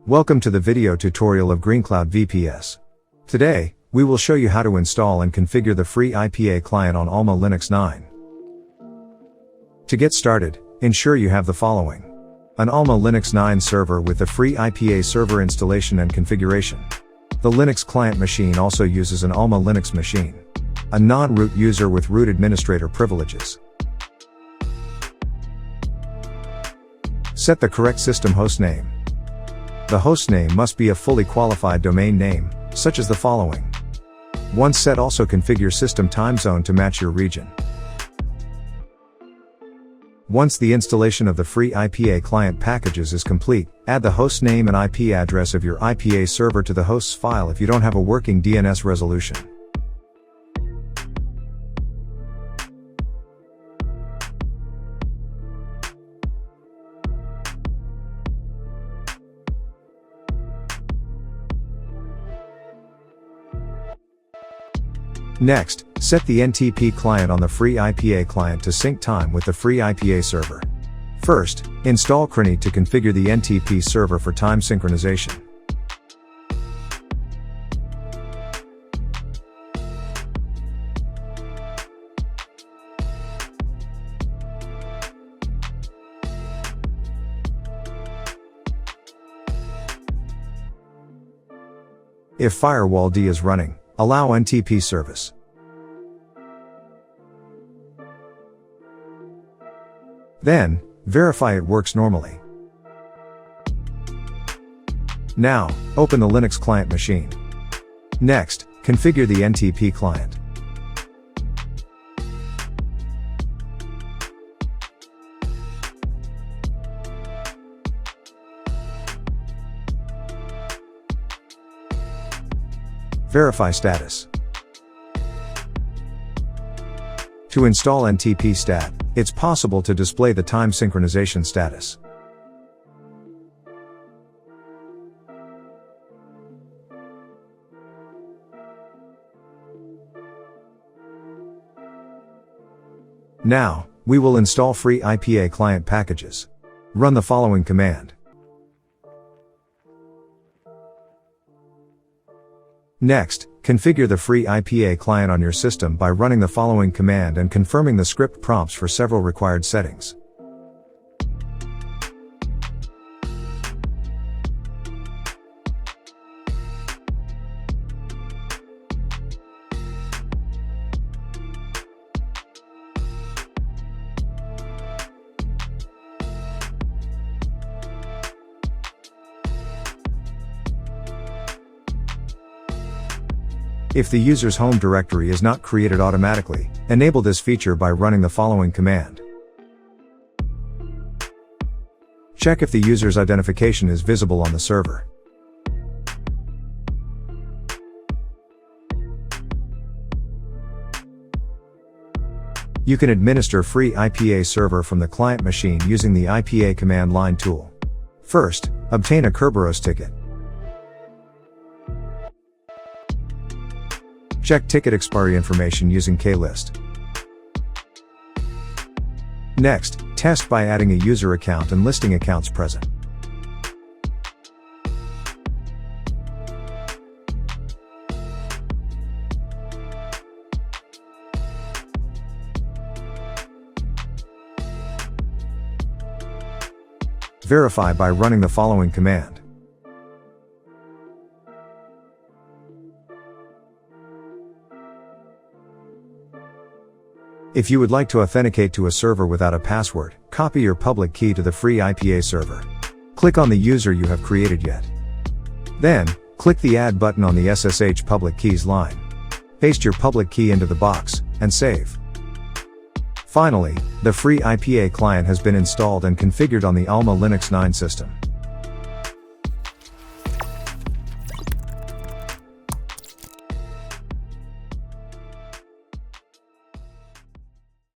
Welcome to the video tutorial of GreenCloud VPS. Today, we will show you how to install and configure the FreeIPA client on AlmaLinux 9. To get started, ensure you have the following: an AlmaLinux 9 server with the FreeIPA server installation and configuration. The Linux client machine also uses an AlmaLinux machine. A non-root user with root administrator privileges. Set the correct system hostname. The hostname must be a fully qualified domain name, such as the following. Once set, also configure system time zone to match your region. Once the installation of the FreeIPA client packages is complete, add the host name and IP address of your IPA server to the hosts file if you don't have a working DNS resolution. Next, set the NTP client on the FreeIPA client to sync time with the FreeIPA server. First, install Crini to configure the NTP server for time synchronization. If Firewall D is running, allow NTP service. Then, verify it works normally. Now, open the Linux client machine. Next, configure the NTP client. Verify status. To install NTP stat, it's possible to display the time synchronization status. Now, we will install FreeIPA client packages. Run the following command. Next, configure the FreeIPA client on your system by running the following command and confirming the script prompts for several required settings. If the user's home directory is not created automatically, enable this feature by running the following command. Check if the user's identification is visible on the server. You can administer FreeIPA server from the client machine using the IPA command line tool. First, obtain a Kerberos ticket. Check ticket expiry information using klist. Next, test by adding a user account and listing accounts present. Verify by running the following command. If you would like to authenticate to a server without a password, copy your public key to the FreeIPA server. Click on the user you have created yet. Then, click the Add button on the SSH public keys line. Paste your public key into the box, and save. Finally, the FreeIPA client has been installed and configured on the AlmaLinux 9 system.